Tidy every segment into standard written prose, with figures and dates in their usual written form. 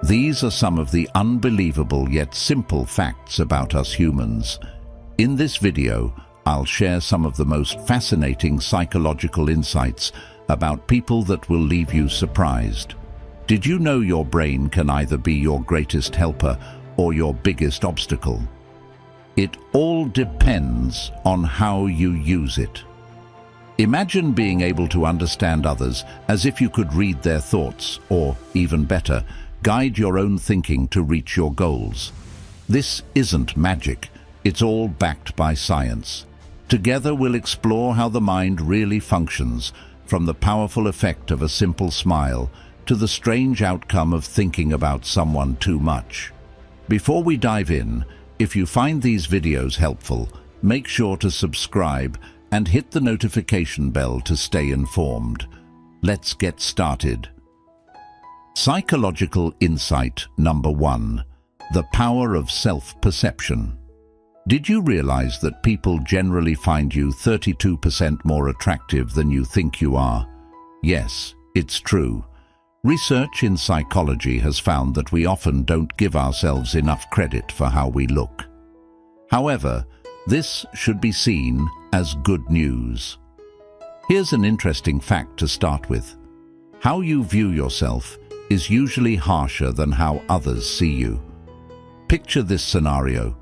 These are some of the unbelievable yet simple facts about us humans. In this video, I'll share some of the most fascinating psychological insights about people that will leave you surprised. Did you know your brain can either be your greatest helper or your biggest obstacle? It all depends on how you use it. Imagine being able to understand others as if you could read their thoughts, or, even better, guide your own thinking to reach your goals. This isn't magic, it's all backed by science. Together we'll explore how the mind really functions, from the powerful effect of a simple smile to the strange outcome of thinking about someone too much. Before we dive in, if you find these videos helpful, make sure to subscribe and hit the notification bell to stay informed. Let's get started. Psychological insight number 1. The power of self-perception. Did you realize that people generally find you 32% more attractive than you think you are? Yes, it's true. Research in psychology has found that we often don't give ourselves enough credit for how we look. However, this should be seen as good news. Here's an interesting fact to start with. How you view yourself is usually harsher than how others see you. Picture this scenario.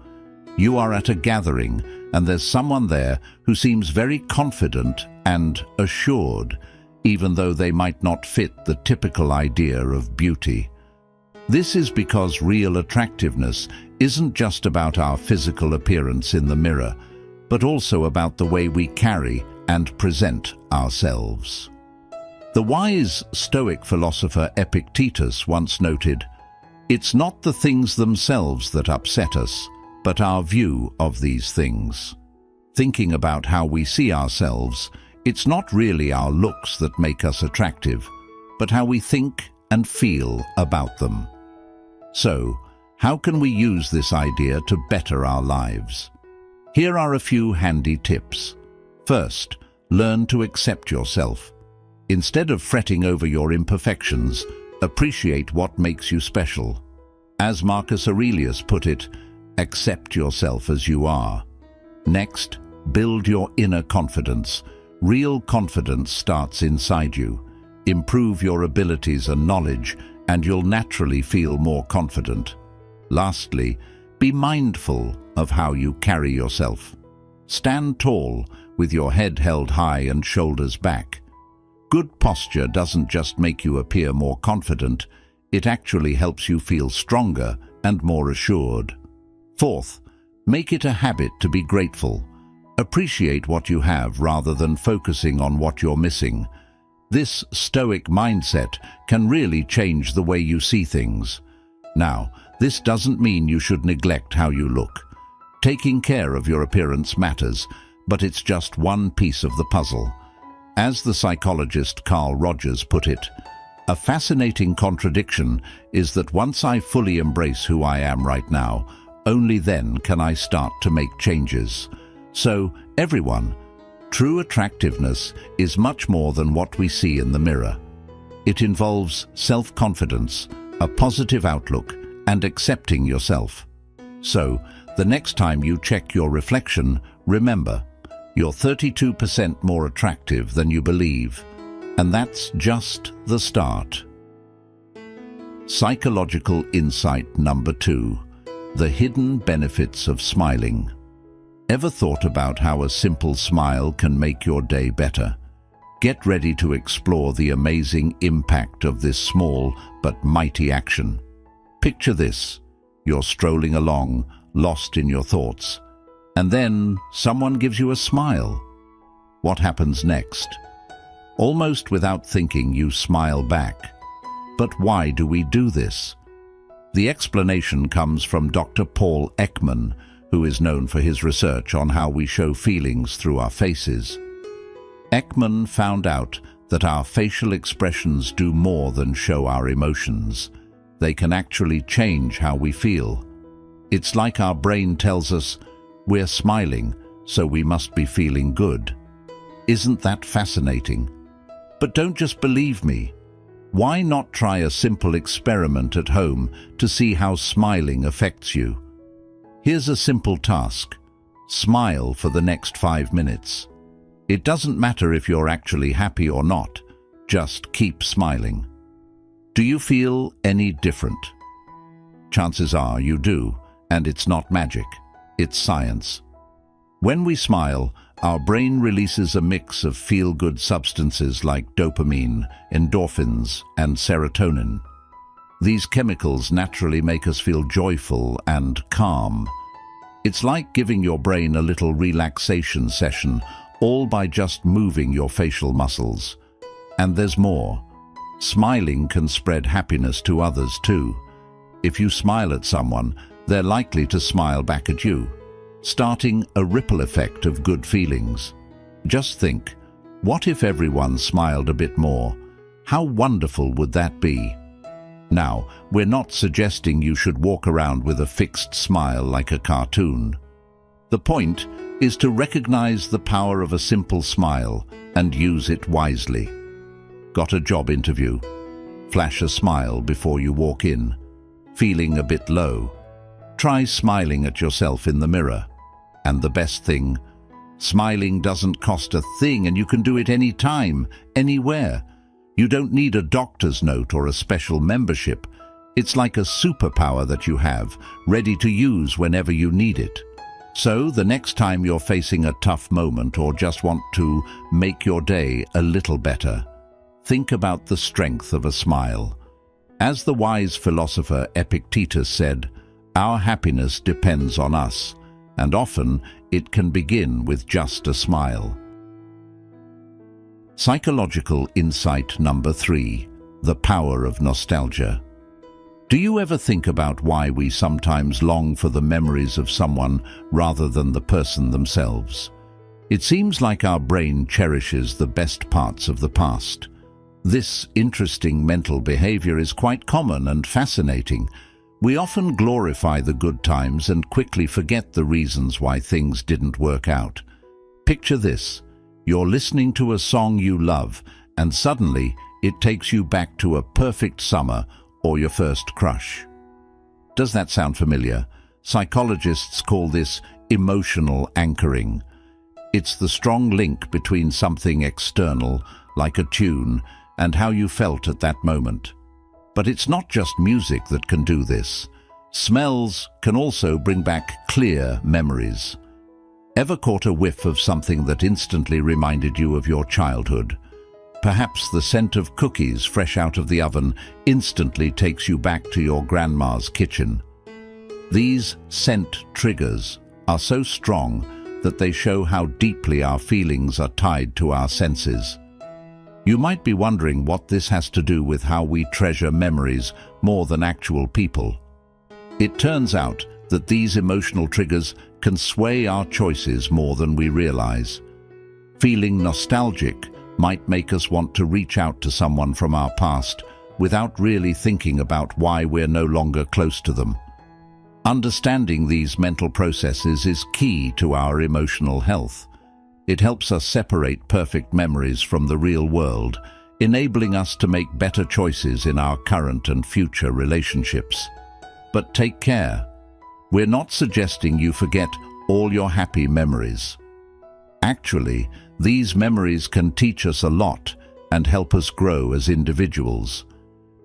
You are at a gathering and there's someone there who seems very confident and assured, even though they might not fit the typical idea of beauty. This is because real attractiveness isn't just about our physical appearance in the mirror, but also about the way we carry and present ourselves. The wise Stoic philosopher Epictetus once noted, "It's not the things themselves that upset us, but our view of these things." Thinking about how we see ourselves, it's not really our looks that make us attractive, but how we think and feel about them. So, how can we use this idea to better our lives? Here are a few handy tips. First, learn to accept yourself. Instead of fretting over your imperfections, appreciate what makes you special. As Marcus Aurelius put it, accept yourself as you are. Next, build your inner confidence. Real confidence starts inside you. Improve your abilities and knowledge, and you'll naturally feel more confident. Lastly, be mindful of how you carry yourself. Stand tall, with your head held high and shoulders back. Good posture doesn't just make you appear more confident, it actually helps you feel stronger and more assured. Fourth, make it a habit to be grateful. Appreciate what you have rather than focusing on what you're missing. This Stoic mindset can really change the way you see things. Now, this doesn't mean you should neglect how you look. Taking care of your appearance matters, but it's just one piece of the puzzle. As the psychologist Carl Rogers put it, a fascinating contradiction is that once I fully embrace who I am right now, only then can I start to make changes. So, everyone, true attractiveness is much more than what we see in the mirror. It involves self-confidence, a positive outlook, and accepting yourself. So, the next time you check your reflection, remember, you're 32% more attractive than you believe, and that's just the start. Psychological insight number 2. The hidden benefits of smiling. Ever thought about how a simple smile can make your day better? Get ready to explore the amazing impact of this small but mighty action. Picture this. You're strolling along, lost in your thoughts, and then someone gives you a smile. What happens next? Almost without thinking, you smile back. But why do we do this? The explanation comes from Dr. Paul Ekman, who is known for his research on how we show feelings through our faces. Ekman found out that our facial expressions do more than show our emotions. They can actually change how we feel. It's like our brain tells us, we're smiling, so we must be feeling good. Isn't that fascinating? But don't just believe me. Why not try a simple experiment at home to see how smiling affects you? Here's a simple task. Smile for the next 5 minutes. It doesn't matter if you're actually happy or not, just keep smiling. Do you feel any different? Chances are you do, and it's not magic, it's science. When we smile, our brain releases a mix of feel-good substances like dopamine, endorphins, and serotonin. These chemicals naturally make us feel joyful and calm. It's like giving your brain a little relaxation session, all by just moving your facial muscles. And there's more. Smiling can spread happiness to others too. If you smile at someone, they're likely to smile back at you, starting a ripple effect of good feelings. Just think, what if everyone smiled a bit more? How wonderful would that be? Now, we're not suggesting you should walk around with a fixed smile like a cartoon. The point is to recognize the power of a simple smile and use it wisely. Got a job interview? Flash a smile before you walk in. Feeling a bit low? Try smiling at yourself in the mirror. And the best thing, smiling doesn't cost a thing, and you can do it anytime, anywhere. You don't need a doctor's note or a special membership. It's like a superpower that you have, ready to use whenever you need it. So the next time you're facing a tough moment or just want to make your day a little better, think about the strength of a smile. As the wise philosopher Epictetus said, our happiness depends on us, and often it can begin with just a smile. Psychological insight number 3, the power of nostalgia. Do you ever think about why we sometimes long for the memories of someone rather than the person themselves? It seems like our brain cherishes the best parts of the past. This interesting mental behavior is quite common and fascinating. We often glorify the good times and quickly forget the reasons why things didn't work out. Picture this. You're listening to a song you love, and suddenly it takes you back to a perfect summer or your first crush. Does that sound familiar? Psychologists call this emotional anchoring. It's the strong link between something external, like a tune, and how you felt at that moment. But it's not just music that can do this. Smells can also bring back clear memories. Ever caught a whiff of something that instantly reminded you of your childhood? Perhaps the scent of cookies fresh out of the oven instantly takes you back to your grandma's kitchen. These scent triggers are so strong that they show how deeply our feelings are tied to our senses. You might be wondering what this has to do with how we treasure memories more than actual people. It turns out that these emotional triggers can sway our choices more than we realize. Feeling nostalgic might make us want to reach out to someone from our past without really thinking about why we're no longer close to them. Understanding these mental processes is key to our emotional health. It helps us separate perfect memories from the real world, enabling us to make better choices in our current and future relationships. But take care. We're not suggesting you forget all your happy memories. Actually, these memories can teach us a lot and help us grow as individuals.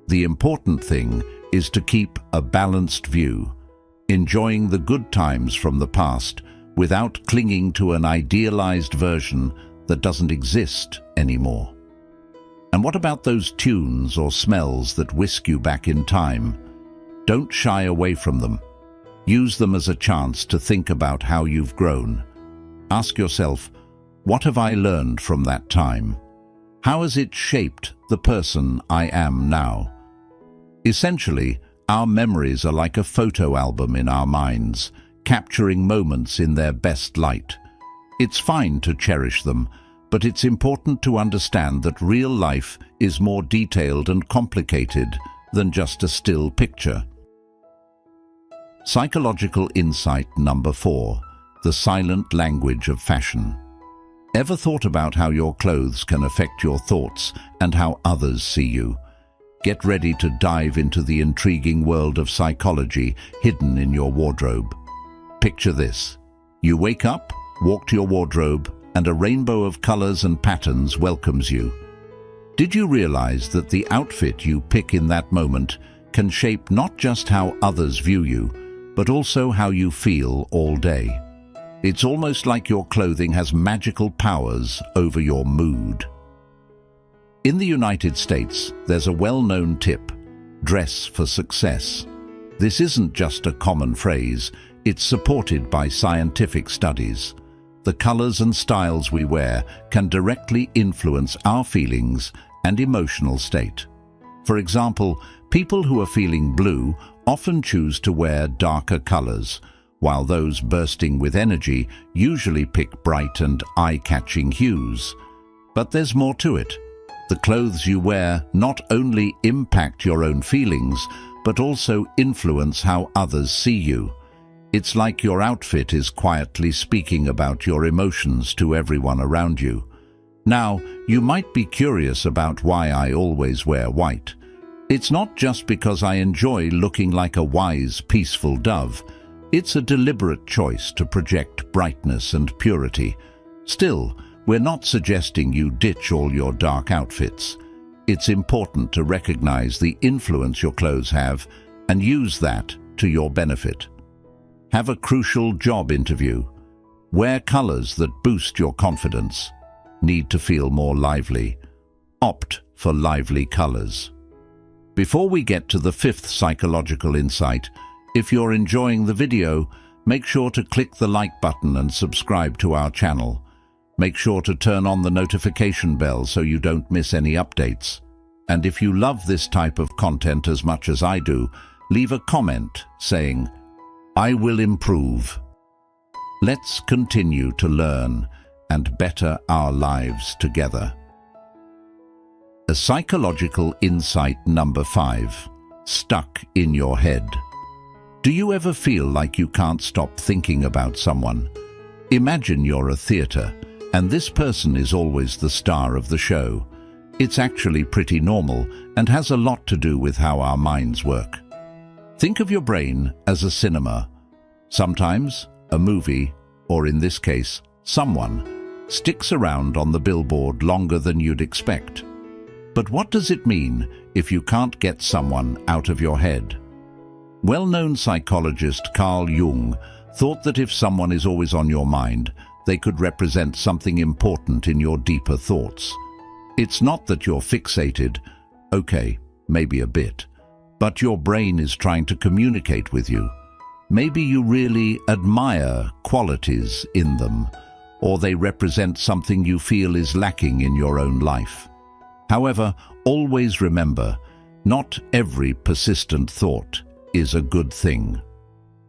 The important thing is to keep a balanced view, enjoying the good times from the past without clinging to an idealized version that doesn't exist anymore. And what about those tunes or smells that whisk you back in time? Don't shy away from them. Use them as a chance to think about how you've grown. Ask yourself, what have I learned from that time? How has it shaped the person I am now? Essentially, our memories are like a photo album in our minds, capturing moments in their best light. It's fine to cherish them, but it's important to understand that real life is more detailed and complicated than just a still picture. Psychological insight number 4, the silent language of fashion. Ever thought about how your clothes can affect your thoughts and how others see you? Get ready to dive into the intriguing world of psychology hidden in your wardrobe. Picture this. You wake up, walk to your wardrobe, and a rainbow of colors and patterns welcomes you. Did you realize that the outfit you pick in that moment can shape not just how others view you, but also how you feel all day? It's almost like your clothing has magical powers over your mood. In the United States, there's a well-known tip: dress for success. This isn't just a common phrase, it's supported by scientific studies. The colors and styles we wear can directly influence our feelings and emotional state. For example, people who are feeling blue often choose to wear darker colors, while those bursting with energy usually pick bright and eye-catching hues. But there's more to it. The clothes you wear not only impact your own feelings, but also influence how others see you. It's like your outfit is quietly speaking about your emotions to everyone around you. Now, you might be curious about why I always wear white. It's not just because I enjoy looking like a wise, peaceful dove. It's a deliberate choice to project brightness and purity. Still, we're not suggesting you ditch all your dark outfits. It's important to recognize the influence your clothes have and use that to your benefit. Have a crucial job interview. Wear colors that boost your confidence. Need to feel more lively? Opt for lively colors. Before we get to the fifth psychological insight, if you're enjoying the video, make sure to click the like button and subscribe to our channel. Make sure to turn on the notification bell so you don't miss any updates. And if you love this type of content as much as I do, leave a comment saying, "I will improve." Let's continue to learn and better our lives together. A psychological insight number 5. Stuck in your head. Do you ever feel like you can't stop thinking about someone? Imagine you're a theater, and this person is always the star of the show. It's actually pretty normal and has a lot to do with how our minds work. Think of your brain as a cinema. Sometimes a movie, or in this case, someone, sticks around on the billboard longer than you'd expect. But what does it mean if you can't get someone out of your head? Well-known psychologist Carl Jung thought that if someone is always on your mind, they could represent something important in your deeper thoughts. It's not that you're fixated, okay, maybe a bit, but your brain is trying to communicate with you. Maybe you really admire qualities in them, or they represent something you feel is lacking in your own life. However, always remember, not every persistent thought is a good thing.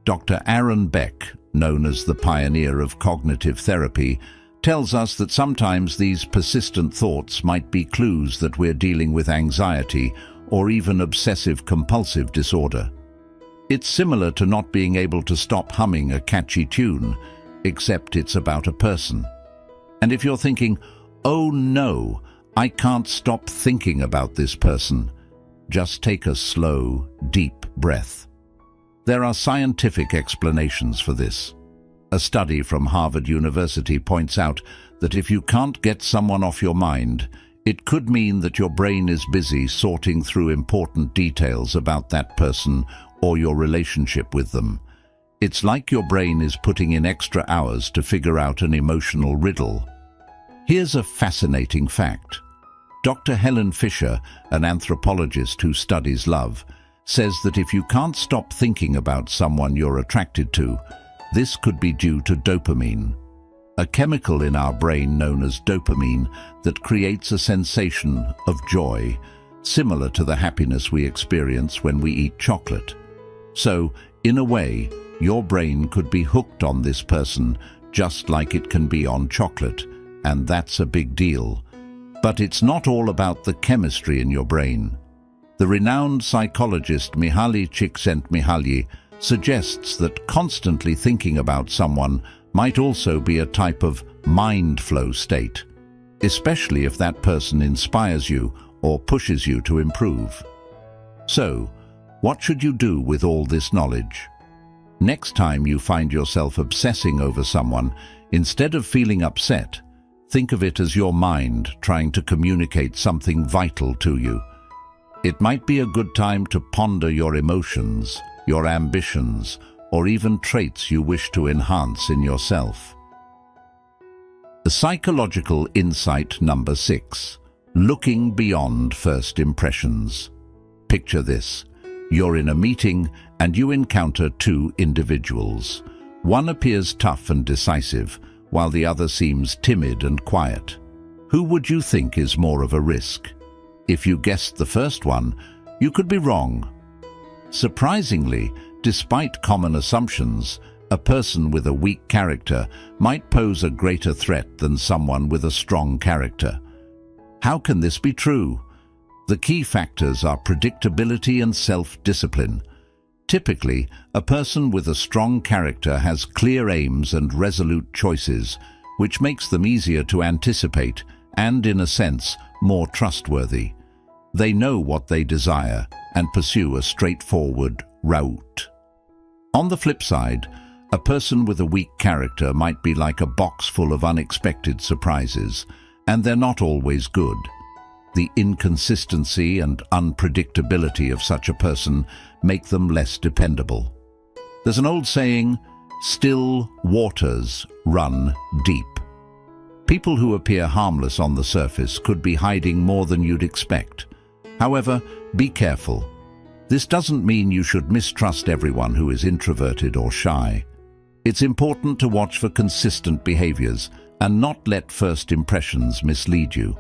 Dr. Aaron Beck, known as the pioneer of cognitive therapy, tells us that sometimes these persistent thoughts might be clues that we're dealing with anxiety or even obsessive-compulsive disorder. It's similar to not being able to stop humming a catchy tune, except it's about a person. And if you're thinking, "Oh no, I can't stop thinking about this person," just take a slow, deep breath. There are scientific explanations for this. A study from Harvard University points out that if you can't get someone off your mind, it could mean that your brain is busy sorting through important details about that person or your relationship with them. It's like your brain is putting in extra hours to figure out an emotional riddle. Here's a fascinating fact. Dr. Helen Fisher, an anthropologist who studies love, says that if you can't stop thinking about someone you're attracted to, this could be due to dopamine, a chemical in our brain known as dopamine that creates a sensation of joy, similar to the happiness we experience when we eat chocolate. So, in a way, your brain could be hooked on this person just like it can be on chocolate, and that's a big deal. But it's not all about the chemistry in your brain. The renowned psychologist Mihaly Csikszentmihalyi suggests that constantly thinking about someone might also be a type of mind flow state, especially if that person inspires you or pushes you to improve. So, what should you do with all this knowledge? Next time you find yourself obsessing over someone, instead of feeling upset, think of it as your mind trying to communicate something vital to you. It might be a good time to ponder your emotions, your ambitions, or even traits you wish to enhance in yourself. The psychological insight number 6. Looking beyond first impressions. Picture this. You're in a meeting and you encounter two individuals. One appears tough and decisive, while the other seems timid and quiet. Who would you think is more of a risk? If you guessed the first one, you could be wrong. Surprisingly, despite common assumptions, a person with a weak character might pose a greater threat than someone with a strong character. How can this be true? The key factors are predictability and self-discipline. Typically, a person with a strong character has clear aims and resolute choices, which makes them easier to anticipate and, in a sense, more trustworthy. They know what they desire and pursue a straightforward route. On the flip side, a person with a weak character might be like a box full of unexpected surprises, and they're not always good. The inconsistency and unpredictability of such a person make them less dependable. There's an old saying, "Still waters run deep." People who appear harmless on the surface could be hiding more than you'd expect. However, be careful. This doesn't mean you should mistrust everyone who is introverted or shy. It's important to watch for consistent behaviors and not let first impressions mislead you.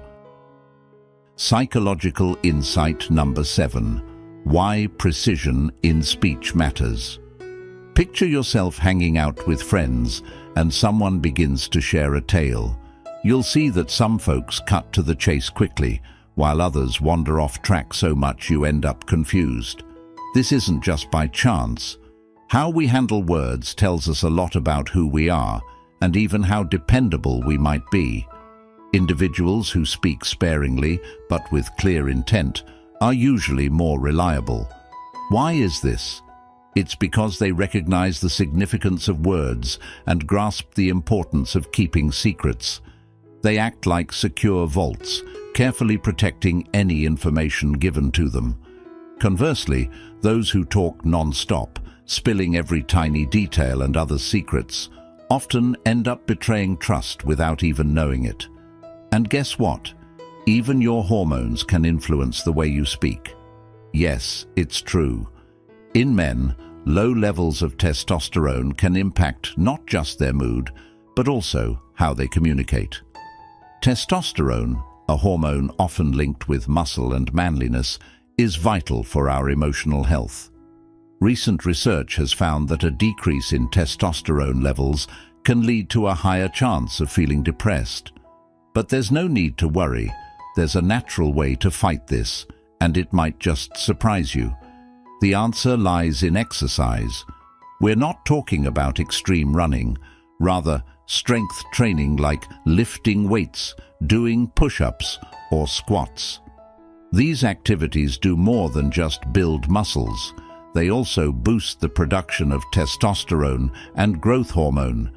Psychological insight number 7. Why precision in speech matters. Picture yourself hanging out with friends and someone begins to share a tale. You'll see that some folks cut to the chase quickly, while others wander off track so much you end up confused. This isn't just by chance. How we handle words tells us a lot about who we are and even how dependable we might be. Individuals who speak sparingly but with clear intent are usually more reliable. Why is this? It's because they recognize the significance of words and grasp the importance of keeping secrets. They act like secure vaults, carefully protecting any information given to them. Conversely, those who talk non-stop, spilling every tiny detail and others' secrets, often end up betraying trust without even knowing it. And guess what? Even your hormones can influence the way you speak. Yes, it's true. In men, low levels of testosterone can impact not just their mood, but also how they communicate. Testosterone, a hormone often linked with muscle and manliness, is vital for our emotional health. Recent research has found that a decrease in testosterone levels can lead to a higher chance of feeling depressed. But there's no need to worry. There's a natural way to fight this, and it might just surprise you. The answer lies in exercise. We're not talking about extreme running, rather strength training like lifting weights, doing push-ups, or squats. These activities do more than just build muscles. They also boost the production of testosterone and growth hormone.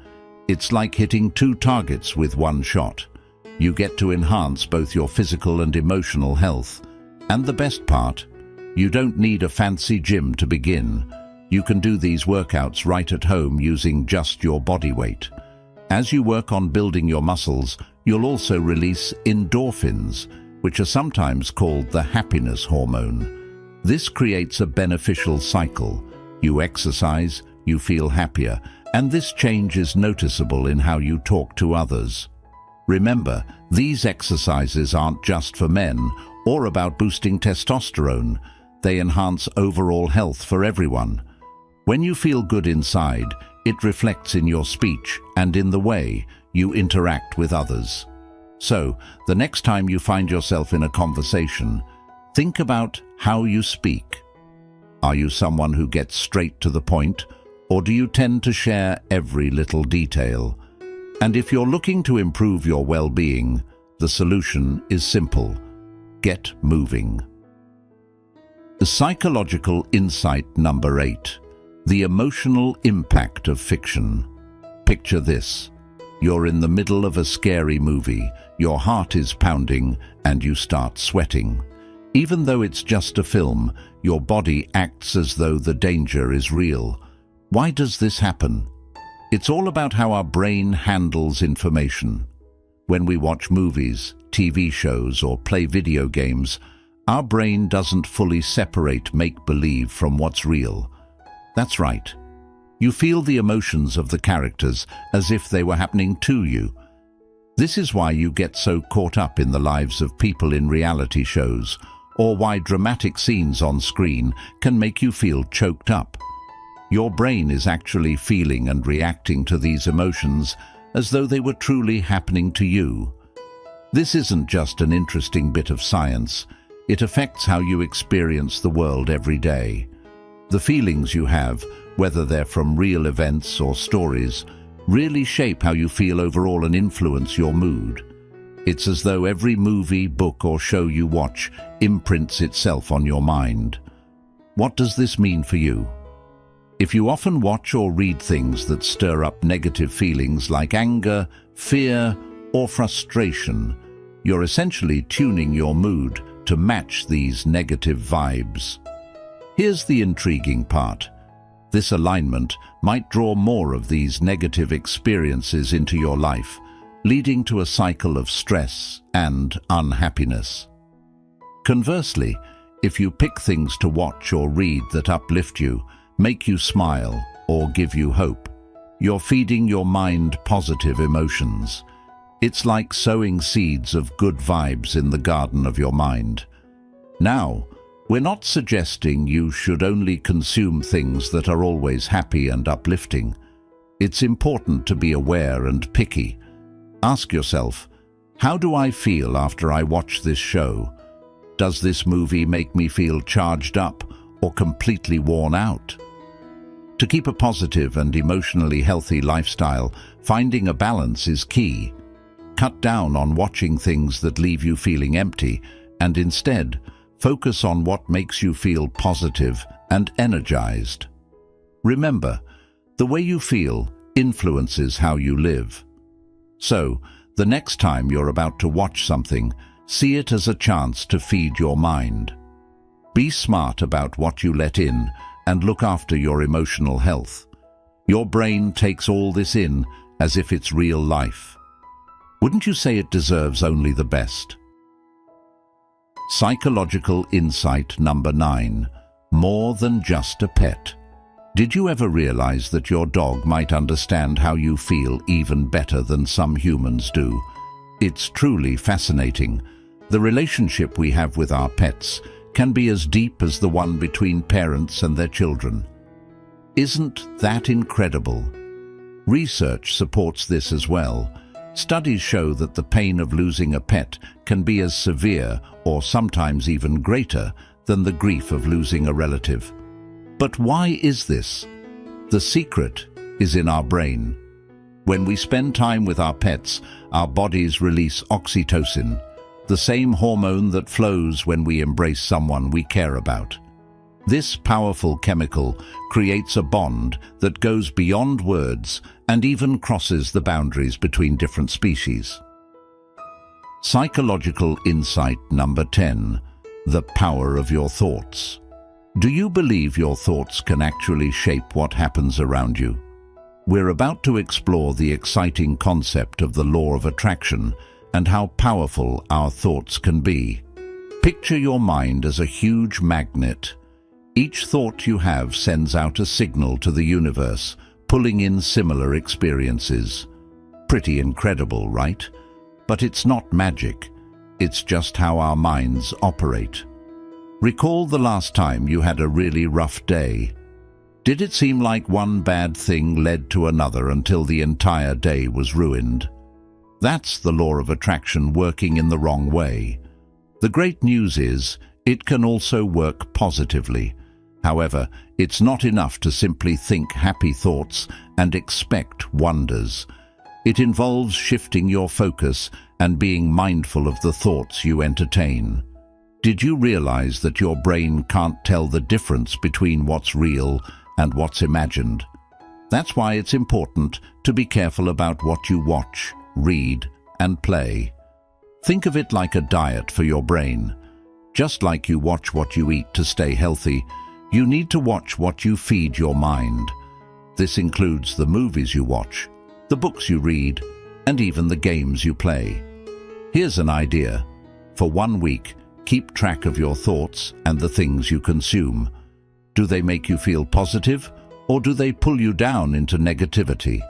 It's like hitting two targets with one shot. You get to enhance both your physical and emotional health. And the best part, you don't need a fancy gym to begin. You can do these workouts right at home using just your body weight. As you work on building your muscles, you'll also release endorphins, which are sometimes called the happiness hormone. This creates a beneficial cycle. You exercise, you feel happier, and this change is noticeable in how you talk to others. Remember, these exercises aren't just for men or about boosting testosterone. They enhance overall health for everyone. When you feel good inside, it reflects in your speech and in the way you interact with others. So, the next time you find yourself in a conversation, think about how you speak. Are you someone who gets straight to the point, or do you tend to share every little detail? And if you're looking to improve your well-being, the solution is simple. Get moving. Psychological insight number 8. The emotional impact of fiction. Picture this. You're in the middle of a scary movie, your heart is pounding, and you start sweating. Even though it's just a film, your body acts as though the danger is real. Why does this happen? It's all about how our brain handles information. When we watch movies, TV shows, or play video games, our brain doesn't fully separate make-believe from what's real. That's right. You feel the emotions of the characters as if they were happening to you. This is why you get so caught up in the lives of people in reality shows, or why dramatic scenes on screen can make you feel choked up. Your brain is actually feeling and reacting to these emotions as though they were truly happening to you. This isn't just an interesting bit of science. It affects how you experience the world every day. The feelings you have, whether they're from real events or stories, really shape how you feel overall and influence your mood. It's as though every movie, book, or show you watch imprints itself on your mind. What does this mean for you? If you often watch or read things that stir up negative feelings like anger, fear, or frustration, you're essentially tuning your mood to match these negative vibes. Here's the intriguing part. This alignment might draw more of these negative experiences into your life, leading to a cycle of stress and unhappiness. Conversely, if you pick things to watch or read that uplift you, make you smile, or give you hope, you're feeding your mind positive emotions. It's like sowing seeds of good vibes in the garden of your mind. Now, we're not suggesting you should only consume things that are always happy and uplifting. It's important to be aware and picky. Ask yourself, how do I feel after I watch this show? Does this movie make me feel charged up or completely worn out? To keep a positive and emotionally healthy lifestyle, finding a balance is key. Cut down on watching things that leave you feeling empty, and instead, focus on what makes you feel positive and energized. Remember, the way you feel influences how you live. So, the next time you're about to watch something, see it as a chance to feed your mind. Be smart about what you let in and look after your emotional health. Your brain takes all this in as if it's real life. Wouldn't you say it deserves only the best? Psychological insight number 9. More than just a pet. Did you ever realize that your dog might understand how you feel even better than some humans do? It's truly fascinating. The relationship we have with our pets can be as deep as the one between parents and their children. Isn't that incredible? Research supports this as well. Studies show that the pain of losing a pet can be as severe or sometimes even greater than the grief of losing a relative. But why is this? The secret is in our brain. When we spend time with our pets, our bodies release oxytocin, the same hormone that flows when we embrace someone we care about. This powerful chemical creates a bond that goes beyond words and even crosses the boundaries between different species. Psychological insight number 10. The power of your thoughts. Do you believe your thoughts can actually shape what happens around you? We're about to explore the exciting concept of the law of attraction and how powerful our thoughts can be. Picture your mind as a huge magnet. Each thought you have sends out a signal to the universe, pulling in similar experiences. Pretty incredible, right? But it's not magic. It's just how our minds operate. Recall the last time you had a really rough day. Did it seem like one bad thing led to another until the entire day was ruined? That's the law of attraction working in the wrong way. The great news is, it can also work positively. However, it's not enough to simply think happy thoughts and expect wonders. It involves shifting your focus and being mindful of the thoughts you entertain. Did you realize that your brain can't tell the difference between what's real and what's imagined? That's why it's important to be careful about what you watch, read, and play. Think of it like a diet for your brain. Just like you watch what you eat to stay healthy, you need to watch what you feed your mind. This includes the movies you watch, the books you read, and even the games you play. Here's an idea. For 1 week, keep track of your thoughts and the things you consume. Do they make you feel positive, or do they pull you down into negativity?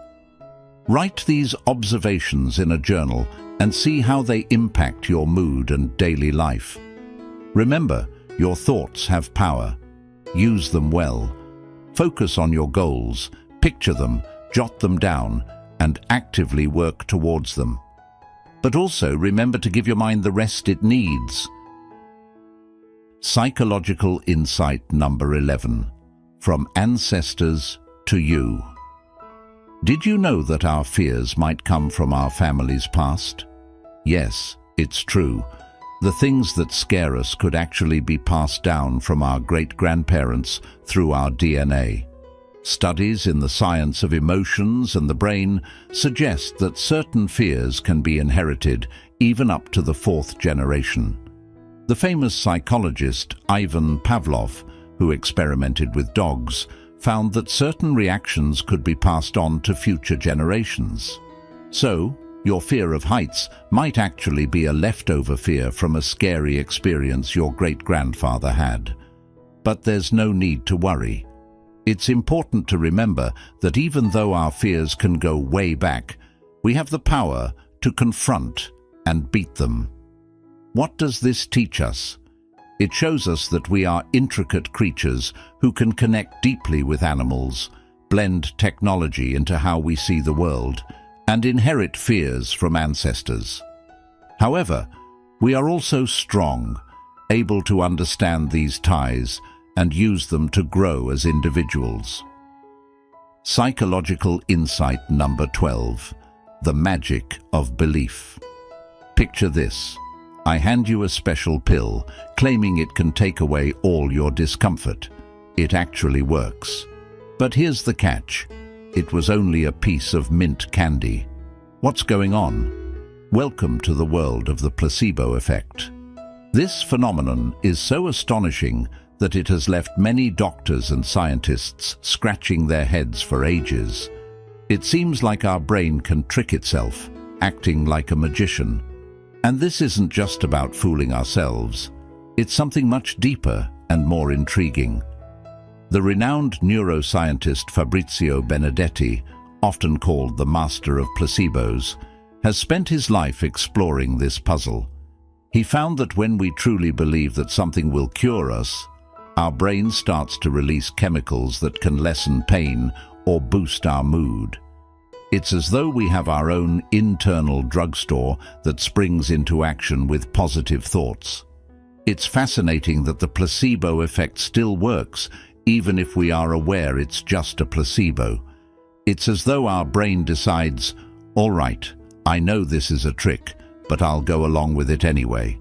Write these observations in a journal and see how they impact your mood and daily life. Remember, your thoughts have power. Use them well. Focus on your goals, picture them, jot them down, and actively work towards them. But also remember to give your mind the rest it needs. Psychological insight number 11. From ancestors to you. Did you know that our fears might come from our family's past? Yes, it's true. The things that scare us could actually be passed down from our great-grandparents through our DNA. Studies in the science of emotions and the brain suggest that certain fears can be inherited even up to the 4th generation. The famous psychologist Ivan Pavlov, who experimented with dogs, found that certain reactions could be passed on to future generations. So, your fear of heights might actually be a leftover fear from a scary experience your great-grandfather had. But there's no need to worry. It's important to remember that even though our fears can go way back, we have the power to confront and beat them. What does this teach us? It shows us that we are intricate creatures who can connect deeply with animals, blend technology into how we see the world, and inherit fears from ancestors. However, we are also strong, able to understand these ties and use them to grow as individuals. Psychological insight number 12. The magic of belief. Picture this. I hand you a special pill, claiming it can take away all your discomfort. It actually works. But here's the catch. It was only a piece of mint candy. What's going on? Welcome to the world of the placebo effect. This phenomenon is so astonishing that it has left many doctors and scientists scratching their heads for ages. It seems like our brain can trick itself, acting like a magician. And this isn't just about fooling ourselves. It's something much deeper and more intriguing. The renowned neuroscientist Fabrizio Benedetti, often called the master of placebos, has spent his life exploring this puzzle. He found that when we truly believe that something will cure us, our brain starts to release chemicals that can lessen pain or boost our mood. It's as though we have our own internal drugstore that springs into action with positive thoughts. It's fascinating that the placebo effect still works, even if we are aware it's just a placebo. It's as though our brain decides, all right, I know this is a trick, but I'll go along with it anyway.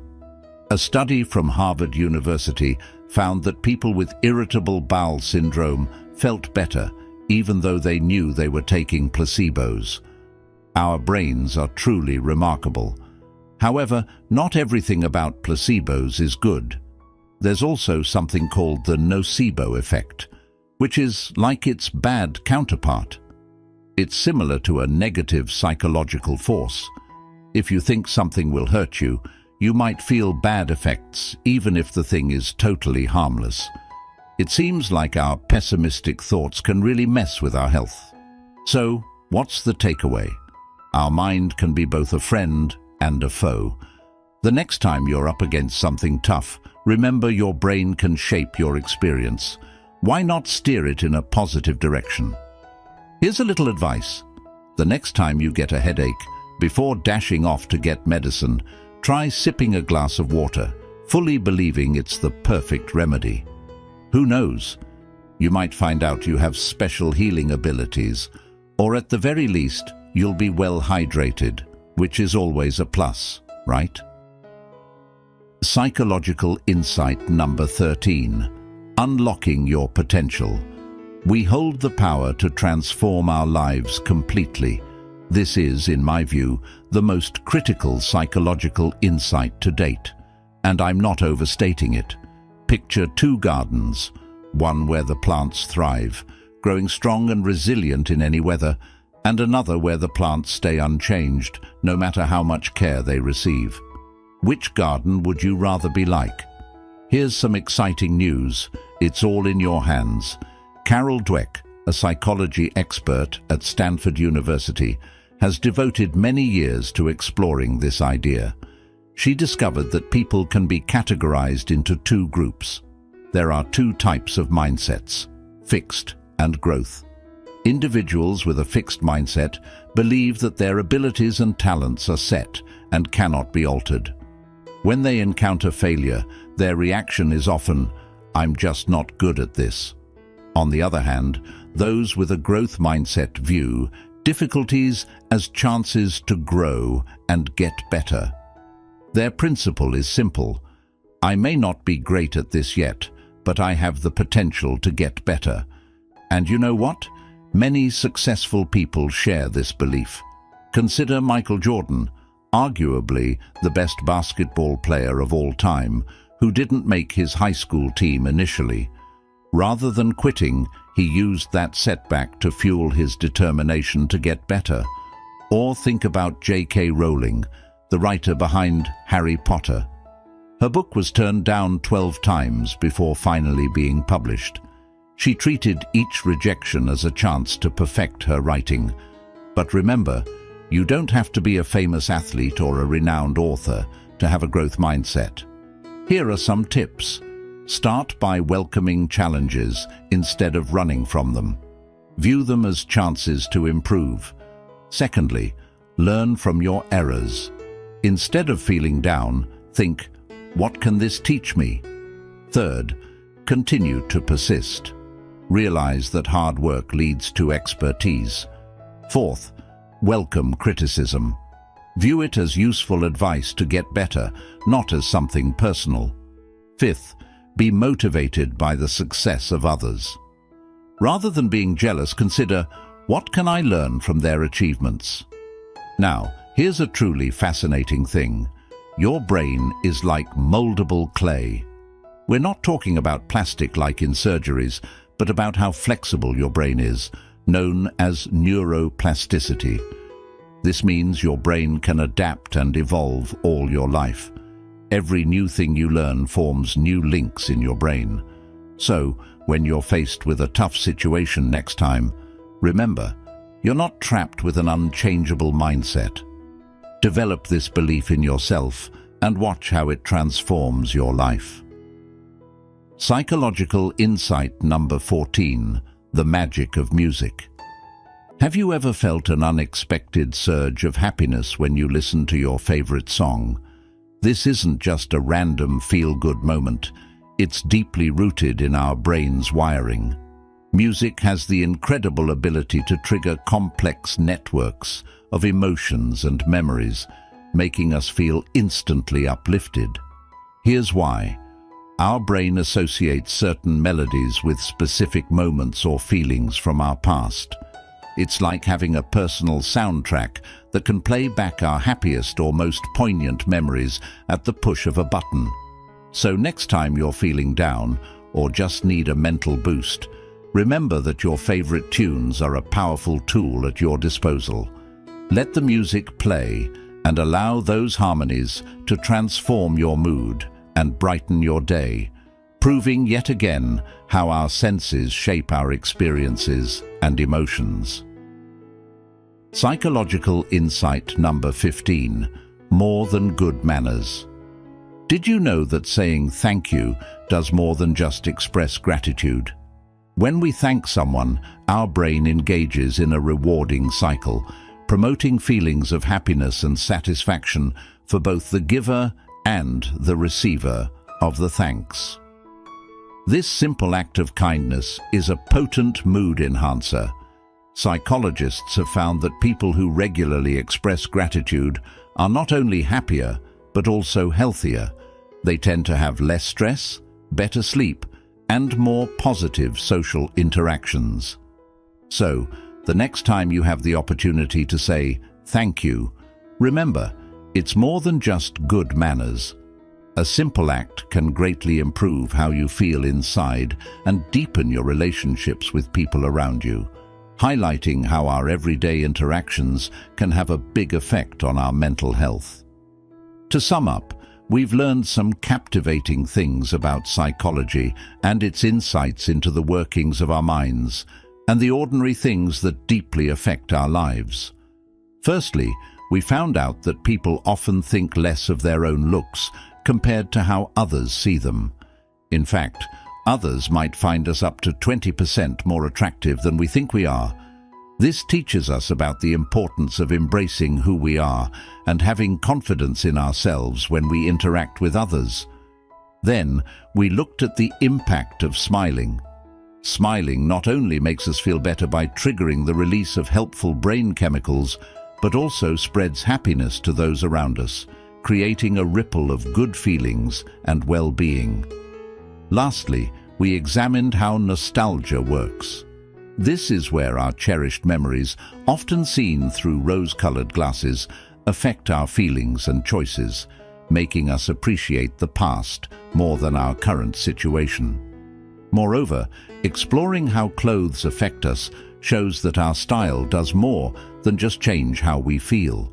A study from Harvard University found that people with irritable bowel syndrome felt better, even though they knew they were taking placebos. Our brains are truly remarkable. However, not everything about placebos is good. There's also something called the nocebo effect, which is like its bad counterpart. It's similar to a negative psychological force. If you think something will hurt you, you might feel bad effects even if the thing is totally harmless. It seems like our pessimistic thoughts can really mess with our health. So, what's the takeaway? Our mind can be both a friend and a foe. The next time you're up against something tough, remember your brain can shape your experience. Why not steer it in a positive direction? Here's a little advice. The next time you get a headache, before dashing off to get medicine, try sipping a glass of water, fully believing it's the perfect remedy. Who knows? You might find out you have special healing abilities, or at the very least, you'll be well hydrated, which is always a plus, right? Psychological insight number 13. Unlocking your potential. We hold the power to transform our lives completely. This is, in my view, the most critical psychological insight to date. And I'm not overstating it. Picture two gardens, one where the plants thrive, growing strong and resilient in any weather, and another where the plants stay unchanged, no matter how much care they receive. Which garden would you rather be like? Here's some exciting news. It's all in your hands. Carol Dweck, a psychology expert at Stanford University, has devoted many years to exploring this idea. She discovered that people can be categorized into two groups. There are two types of mindsets: fixed and growth. Individuals with a fixed mindset believe that their abilities and talents are set and cannot be altered. When they encounter failure, their reaction is often, "I'm just not good at this." On the other hand, those with a growth mindset view difficulties as chances to grow and get better. Their principle is simple: I may not be great at this yet, but I have the potential to get better. And you know what? Many successful people share this belief. Consider Michael Jordan, arguably the best basketball player of all time, who didn't make his high school team initially. Rather than quitting, he used that setback to fuel his determination to get better. Or think about J.K. Rowling, the writer behind Harry Potter. Her book was turned down 12 times before finally being published. She treated each rejection as a chance to perfect her writing. But remember, you don't have to be a famous athlete or a renowned author to have a growth mindset. Here are some tips. Start by welcoming challenges instead of running from them. View them as chances to improve. Secondly, learn from your errors. Instead of feeling down, think, "What can this teach me?" Third, continue to persist. Realize that hard work leads to expertise. Fourth, welcome criticism. View it as useful advice to get better, not as something personal. Fifth, be motivated by the success of others. Rather than being jealous, consider, what can I learn from their achievements? Now, here's a truly fascinating thing. Your brain is like moldable clay. We're not talking about plastic like in surgeries, but about how flexible your brain is, known as neuroplasticity. This means your brain can adapt and evolve all your life. Every new thing you learn forms new links in your brain. So, when you're faced with a tough situation next time, remember, you're not trapped with an unchangeable mindset. Develop this belief in yourself and watch how it transforms your life. Psychological insight number 14, the magic of music. Have you ever felt an unexpected surge of happiness when you listen to your favorite song? This isn't just a random feel-good moment. It's deeply rooted in our brain's wiring. Music has the incredible ability to trigger complex networks of emotions and memories, making us feel instantly uplifted. Here's why. Our brain associates certain melodies with specific moments or feelings from our past. It's like having a personal soundtrack that can play back our happiest or most poignant memories at the push of a button. So next time you're feeling down or just need a mental boost, remember that your favorite tunes are a powerful tool at your disposal. Let the music play and allow those harmonies to transform your mood and brighten your day, proving yet again how our senses shape our experiences and emotions. Psychological insight number 15, more than good manners. Did you know that saying thank you does more than just express gratitude? When we thank someone, our brain engages in a rewarding cycle, promoting feelings of happiness and satisfaction for both the giver and the receiver of the thanks. This simple act of kindness is a potent mood enhancer. Psychologists have found that people who regularly express gratitude are not only happier, but also healthier, They tend to have less stress, better sleep, and more positive social interactions. So, the next time you have the opportunity to say thank you, remember, it's more than just good manners. A simple act can greatly improve how you feel inside and deepen your relationships with people around you, highlighting how our everyday interactions can have a big effect on our mental health. To sum up, we've learned some captivating things about psychology and its insights into the workings of our minds and the ordinary things that deeply affect our lives. Firstly, we found out that people often think less of their own looks compared to how others see them. In fact, others might find us up to 20% more attractive than we think we are. This teaches us about the importance of embracing who we are and having confidence in ourselves when we interact with others. Then, we looked at the impact of smiling. Smiling not only makes us feel better by triggering the release of helpful brain chemicals, but also spreads happiness to those around us, creating a ripple of good feelings and well-being. Lastly, we examined how nostalgia works. This is where our cherished memories, often seen through rose-colored glasses, affect our feelings and choices, making us appreciate the past more than our current situation. Moreover, exploring how clothes affect us shows that our style does more than just change how we feel.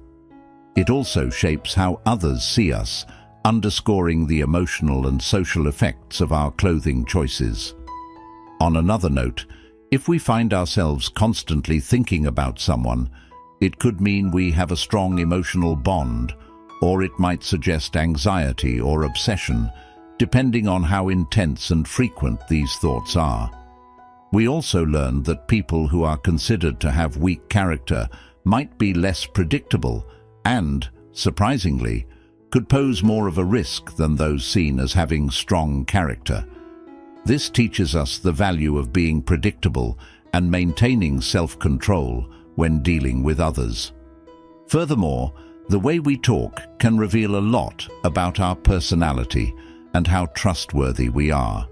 It also shapes how others see us, underscoring the emotional and social effects of our clothing choices. On another note, if we find ourselves constantly thinking about someone, it could mean we have a strong emotional bond, or it might suggest anxiety or obsession, depending on how intense and frequent these thoughts are. We also learned that people who are considered to have weak character might be less predictable and, surprisingly, could pose more of a risk than those seen as having strong character. This teaches us the value of being predictable and maintaining self-control when dealing with others. Furthermore, the way we talk can reveal a lot about our personality and how trustworthy we are.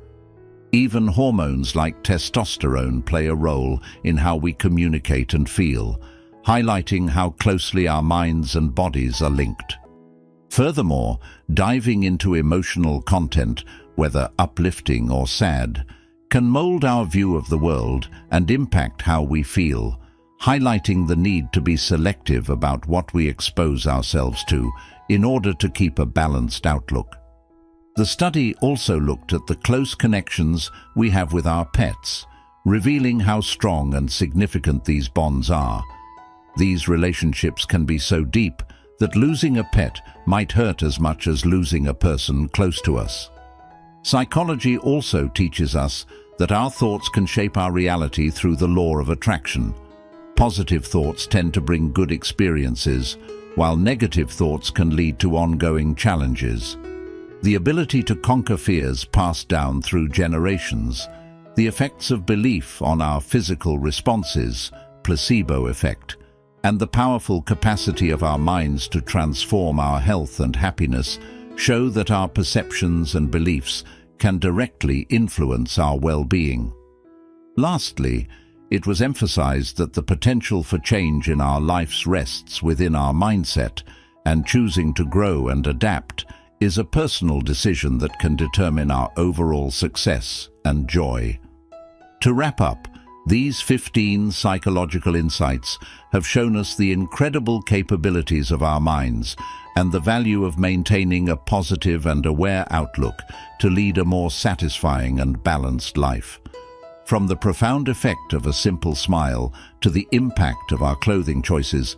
Even hormones like testosterone play a role in how we communicate and feel, highlighting how closely our minds and bodies are linked. Furthermore, diving into emotional content, whether uplifting or sad, can mold our view of the world and impact how we feel, highlighting the need to be selective about what we expose ourselves to in order to keep a balanced outlook. The study also looked at the close connections we have with our pets, revealing how strong and significant these bonds are. These relationships can be so deep that losing a pet might hurt as much as losing a person close to us. Psychology also teaches us that our thoughts can shape our reality through the law of attraction. Positive thoughts tend to bring good experiences, while negative thoughts can lead to ongoing challenges. The ability to conquer fears passed down through generations, the effects of belief on our physical responses, placebo effect, and the powerful capacity of our minds to transform our health and happiness show that our perceptions and beliefs can directly influence our well-being. Lastly, it was emphasized that the potential for change in our lives rests within our mindset, and choosing to grow and adapt is a personal decision that can determine our overall success and joy. To wrap up, these 15 psychological insights have shown us the incredible capabilities of our minds and the value of maintaining a positive and aware outlook to lead a more satisfying and balanced life. From the profound effect of a simple smile to the impact of our clothing choices,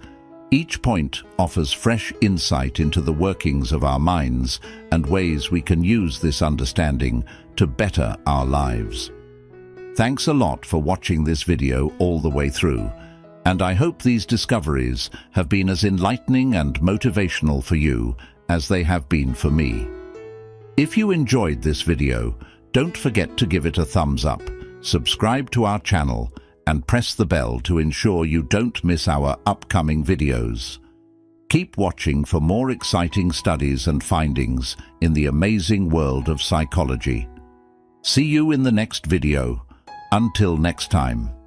each point offers fresh insight into the workings of our minds and ways we can use this understanding to better our lives. Thanks a lot for watching this video all the way through, and I hope these discoveries have been as enlightening and motivational for you as they have been for me. If you enjoyed this video, don't forget to give it a thumbs up, subscribe to our channel, and press the bell to ensure you don't miss our upcoming videos. Keep watching for more exciting studies and findings in the amazing world of psychology. See you in the next video. Until next time.